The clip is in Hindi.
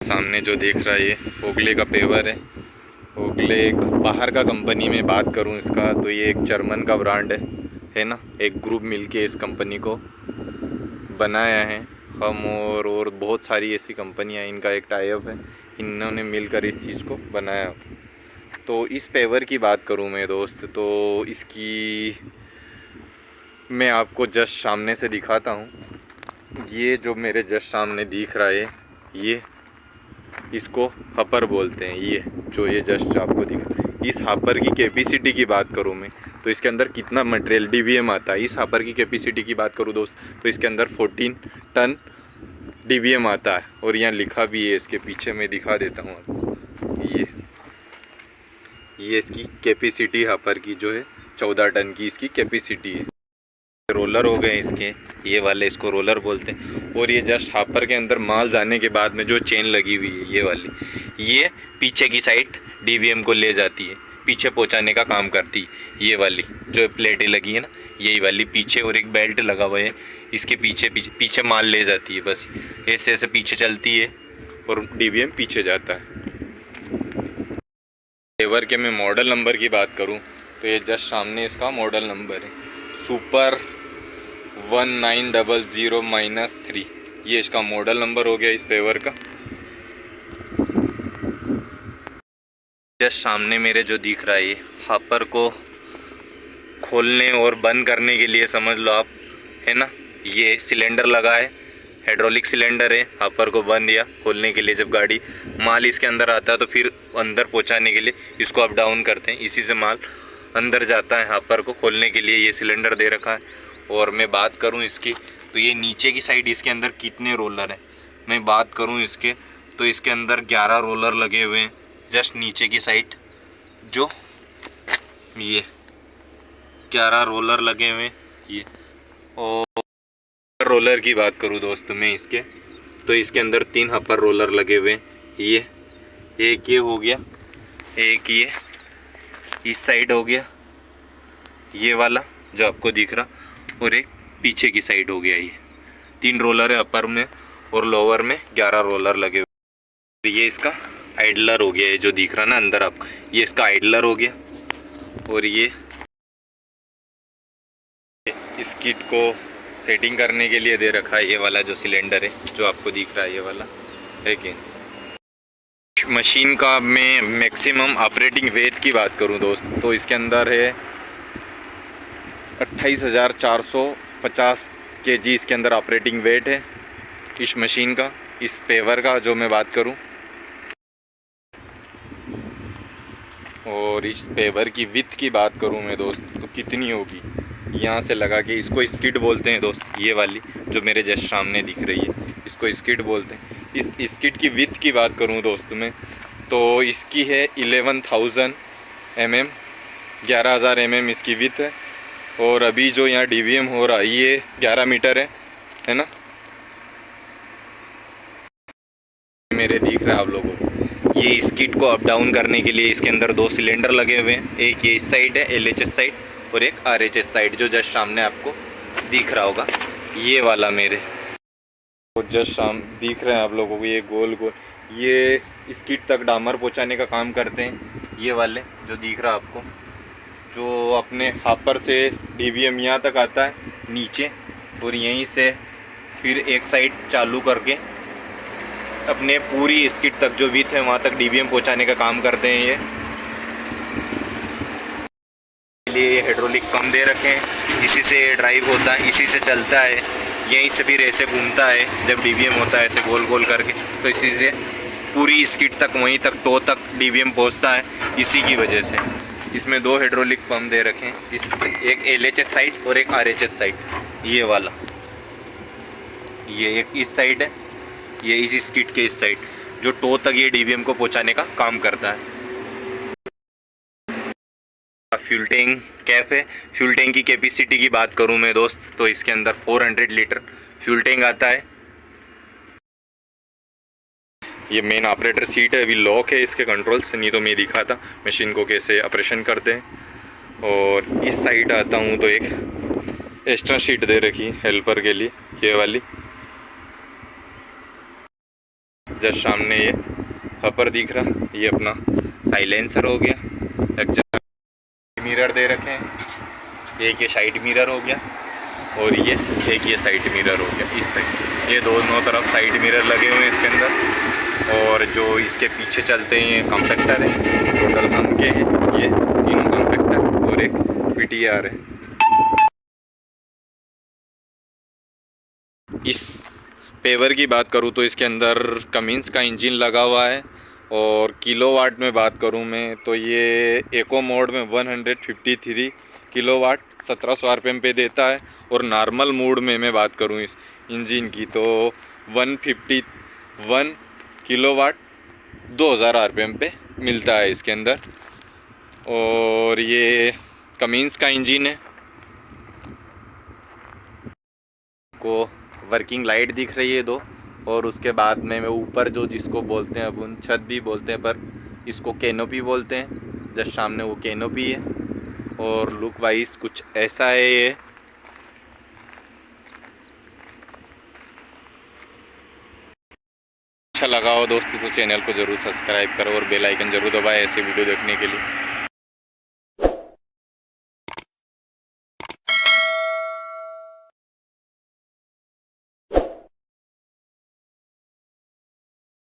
सामने जो देख रहा है ये ओगले का पेवर है। ओगले एक बाहर का कंपनी में बात करूं इसका तो ये एक जर्मन का ब्रांड है ना। एक ग्रुप मिलके इस कंपनी को बनाया है। हम और बहुत सारी ऐसी कंपनियां, इनका एक टाई अप है, इन्होंने मिलकर इस चीज़ को बनाया। तो इस पेवर की बात करूं मैं दोस्त, तो इसकी मैं आपको जस्ट सामने से दिखाता हूं। ये जो मेरे जस्ट सामने दिख रहा है ये, इसको हपर बोलते हैं। ये जस्ट आपको दिख रहा है, इस हापर की कैपेसिटी की बात करूं मैं तो इसके अंदर कितना मटेरियल डीबीएम आता है। इस हापर की कैपेसिटी की बात करूं दोस्त तो इसके अंदर 14 टन डीबीएम आता है। और यहाँ लिखा भी है इसके पीछे, मैं दिखा देता हूँ आपको। ये इसकी कैपेसिटी हापर की जो है 14 टन की इसकी कैपेसिटी है। रोलर हो गए इसके, ये वाले इसको रोलर बोलते हैं। और ये जस्ट हापर के अंदर माल जाने के बाद में जो चेन लगी हुई है ये वाली, ये पीछे की साइड डीबीएम को ले जाती है, पीछे पहुंचाने का काम करती है। ये वाली जो प्लेटें लगी है ना, यही वाली पीछे, और एक बेल्ट लगा हुआ है इसके पीछे माल ले जाती है। बस ऐसे ऐसे पीछे चलती है और डीबीएम पीछे जाता है। पेवर के मैं मॉडल नंबर की बात करूँ तो ये जस्ट सामने इसका मॉडल नंबर है, सुपर 1900-3। ये इसका मॉडल नंबर हो गया इस पेवर का। जस्ट सामने मेरे जो दिख रहा है ये हापर को खोलने और बंद करने के लिए समझ लो आप, है ना। ये सिलेंडर लगा है, हाइड्रोलिक सिलेंडर है। हापर को बंद या खोलने के लिए जब गाड़ी माल इसके अंदर आता है तो फिर अंदर पहुंचाने के लिए इसको अप डाउन करते हैं, इसी से माल अंदर जाता है। हापर को खोलने के लिए ये सिलेंडर दे रखा है। और मैं बात करूं इसकी तो ये नीचे की साइड इसके अंदर कितने रोलर हैं, मैं बात करूं इसके तो इसके अंदर 11 रोलर लगे हुए हैं। जस्ट नीचे की साइड जो ये 11 रोलर लगे हुए हैं ये। और रोलर की बात करूं दोस्त मैं इसके तो इसके अंदर 3 हपर रोलर लगे हुए हैं। ये एक ये हो गया, एक ये इस साइड हो गया ये वाला जो आपको दिख रहा, और एक पीछे की साइड हो गया। ये 3 रोलर है अपर में, और लोअर में 11 रोलर लगे हुए। ये इसका आइडलर हो गया, ये जो दिख रहा ना अंदर आपका, ये इसका आइडलर हो गया। और ये इस किट को सेटिंग करने के लिए दे रखा है ये वाला जो सिलेंडर है जो आपको दिख रहा है ये वाला है कि मशीन का। मैं मैक्सिमम ऑपरेटिंग वेट की बात करूं दोस्त तो इसके अंदर है 28,450 kg इसके अंदर ऑपरेटिंग वेट है इस मशीन का, इस पेवर का जो मैं बात करूं। और इस पेवर की विड्थ की बात करूं मैं दोस्त तो कितनी होगी, यहाँ से लगा के, इसको स्किड बोलते हैं दोस्त। ये वाली जो मेरे जस्ट सामने दिख रही है इसको स्किड बोलते हैं। इस स्किड की विड्थ की बात करूं दोस्त मैं तो इसकी है 11,000 mm, 11,000 mm इसकी विड्थ है। और अभी जो यहाँ डीबीएम हो रहा है ये 11 मीटर है ना, मेरे दिख रहा है आप लोगों को। ये इस किट को अप डाउन करने के लिए इसके अंदर 2 सिलेंडर लगे हुए हैं, एक ये इस साइड है LHS साइड, और एक RHS साइड जो जस्ट सामने आपको दिख रहा होगा ये वाला मेरे तो जस्ट दिख रहे हैं आप लोगों को। ये गोल गोल ये इस किट तक डामर पहुंचाने का काम करते हैं ये वाले जो दिख रहा आपको, जो अपने हापर से डीबीएम यहाँ तक आता है नीचे, और यहीं से फिर एक साइड चालू करके अपने पूरी स्किट तक जो विथ है वहाँ तक डीबीएम पहुँचाने का काम करते हैं। ये हाइड्रोलिक पंप दे रखे हैं, इसी से ड्राइव होता है, इसी से चलता है, यहीं से फिर ऐसे घूमता है जब डीबीएम होता है ऐसे गोल गोल करके, तो इसी से पूरी स्किट तक वहीं तक टो तक डीबीएम पहुँचता है। इसी की वजह से इसमें 2 हाइड्रोलिक पंप दे रखे हैं, इससे एक LHS साइड और एक RHS साइड। ये वाला ये एक इस साइड है, ये इसी स्किट के इस साइड जो टो तक ये डीबीएम को पहुंचाने का काम करता है। फ्यूल टैंक कैप है। फ्यूल टैंक की कैपेसिटी की बात करूं मैं दोस्त तो इसके अंदर 400 लीटर फ्यूल टैंक आता है। ये मेन ऑपरेटर सीट है, अभी लॉक है इसके कंट्रोल से, नहीं तो मैं दिखाता मशीन को कैसे ऑपरेशन करते हैं। और इस साइड आता हूँ तो एक एक्स्ट्रा शीट दे रखी हेल्पर के लिए ये वाली। जस्ट सामने ये हपर दिख रहा, ये अपना साइलेंसर हो गया। एग्जॉस्ट मिरर दे रखे हैं, एक ये साइड मिरर हो गया और ये एक ये साइड मिरर हो गया इस साइड। ये दोनों तरफ साइड मिरर लगे हुए हैं इसके अंदर। और जो इसके पीछे चलते हैं ये कॉम्पैक्टर है, टोटल हम के हैं ये तीनों कॉम्पैक्टर और एक पीटीआर है। इस पेवर की बात करूँ तो इसके अंदर कमिंस का इंजन लगा हुआ है। और किलोवाट में बात करूँ मैं तो ये एको मोड में 153 किलोवाट 1700 आरपीएम पे देता है। और नॉर्मल मोड में मैं बात करूँ इस इंजन की तो 151 किलोवाट 2000 आरपीएम पे मिलता है इसके अंदर। और ये कमिंस का इंजन है। को वर्किंग लाइट दिख रही है दो। और उसके बाद में ऊपर जो जिसको बोलते हैं अपन छत भी बोलते हैं, पर इसको कैनोपी बोलते हैं। जस्ट सामने वो कैनोपी है। और लुक वाइज कुछ ऐसा है ये। अच्छा लगा हो दोस्तों तो चैनल को ज़रूर सब्सक्राइब करो और बेल आइकन ज़रूर दबाएं ऐसे वीडियो देखने के लिए।